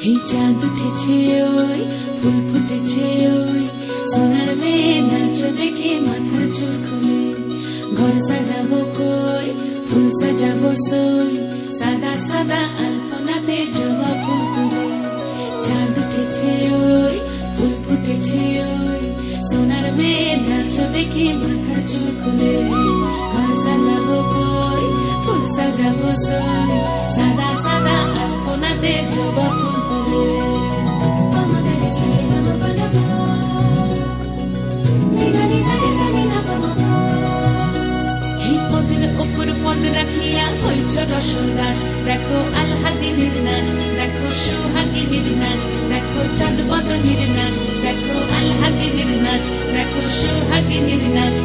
এই চাঁদ উঠেছে ওই ফুল ফুটেছে ওই সোনার মেয়ে নাচ দেখে মাথা চুল খুলে ঘর সাজাবো কই ফুল সাজাবো সই সাদা সাদা আলপনাতে জবা ফুল তুলে চাঁদ উঠেছে ওই ফুল ফুটেছে ওই সোনার মেয়ে নাচ দেখে মাথা চুল খুলে ঘর সাজাবো কই ফুল সাজাবো সই সাদা সাদা আলপনাতে জবা ফুল তুলে রাখিয়া হইছ রসুন গাছ দেখো আলহাদিনের নাচ দেখো সোহাগিনীর নাচ দেখো চাঁদ বদনের নাচ দেখো আলহাদিনের নাচ দেখো সোহাগিনীর নাচ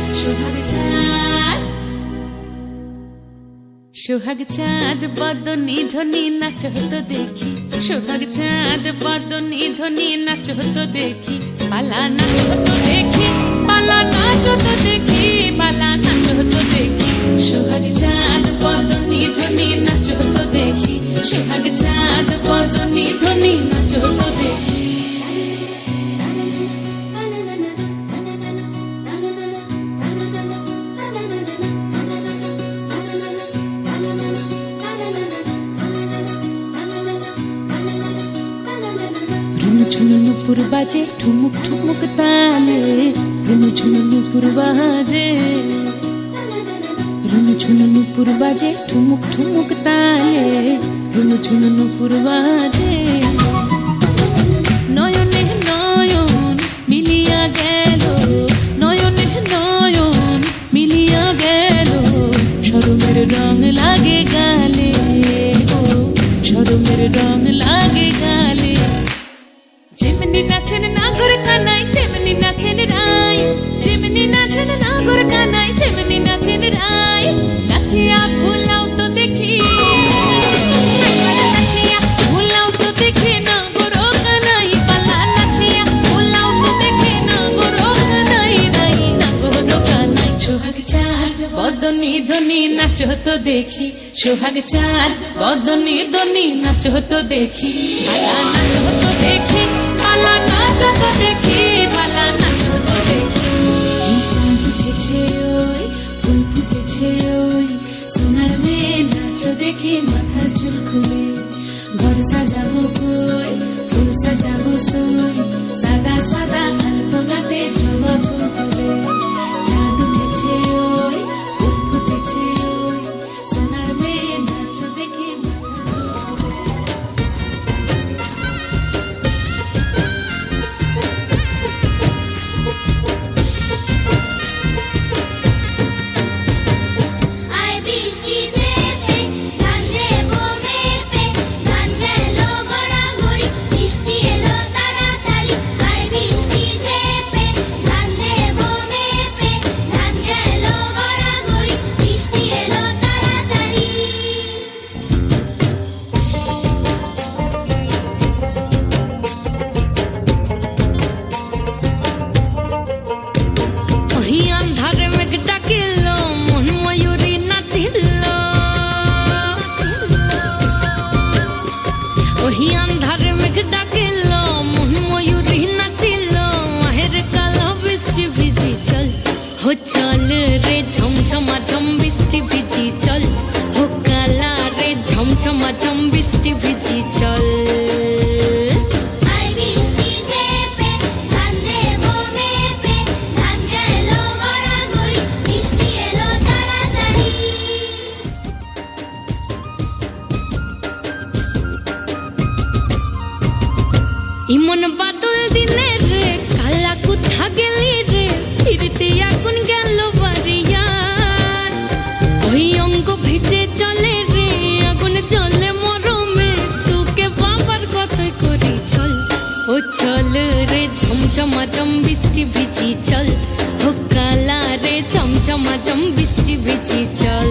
সোহাগ চাঁদ বদনী ধ্বনি নাচ হতো দেখি সোহাগ চাঁদ বদনী ধ্বনি নাচ হতো দেখি পালা নাচ হতো দেখি পালা নাচ হতো দেখি পালা নাচ হতো দেখি সোহাগ চাঁদ বদনী ধ্বনি নাচ হতো দেখি সোহাগ চাঁদ বদনী ধ্বনি নাচ হতো দেখি ঝুনু নুপুর বাজে ঠুমুক ঠুমুক তালে রুনু ঝুনু নুপুর বাজে রুনু ঝুনু নুপুর বাজে ঠুমুক ঠুমুক তালে রুনু ঝুনু নুপুর বাজে নয়নে নয়ন মিলিয়া গেল নয়নে নয়ন মিলিয়া গেল শরমের রং লাগে গালে ও শরমের রং লাগে গালে যেমনি নাচেন নাগর কানাই তেমনি নাচেন রাই যেমনি নাচেন নাগর কানাই তেমনি নাচেন রাই নাচিয়া ভুলাও তো দেখি নাচিয়া ভুলাও তো দেখি নাগর কানাই পালা নাচিয়া ভুলাও তো দেখি নাগর কানাই নাই নাগর কানাই সোহাগ চাঁদ বদনী ধ্বনি নাচ হতো দেখি সোহাগ চাঁদ বদনী ধ্বনি নাচ হতো দেখি পালা নাচ হতো দেখি পালা নাচ হতো দেখি পালা নাচ হতো দেখি এই চাঁদ উঠেছে ওই ফুল ফুটেছে ওই সোনার মেয়ে নাচ দেখি মাথা চুল খুলে ঘর সাজাবো কই ফুল সাজাবো সই সাদা সাদা আলপনাতে জবা ফুল তুলে চাঁদ উঠেছে ওই ফুল ফুটেছে ওই সোনার মেয়ে নাচ দেখি মাথা চুল ওহি আন্ধারে মেঘ ডাকিল মন ময়ূরী নাচিল আহের কালো বৃষ্টি ভিজি চল হো চল রে ঝমঝমা ঝম বৃষ্টি ভিজি চল হো কালা রে ঝমঝমা ঝম বৃষ্টি ভিজি চল ইমন বাদল দিনে রে কালা কোথা গেলি রে ফিরতে আগুন গেল বাড়িয়া ওই অঙ্গ ভিজে চলে রে আগুন চলে মরমে তোকে বাবার কতই করি চল ও চল রে ঝমঝমা ঝম বৃষ্টি ভিজি চল ও কালা রে ঝমঝমা ঝম বৃষ্টি ভিজি চল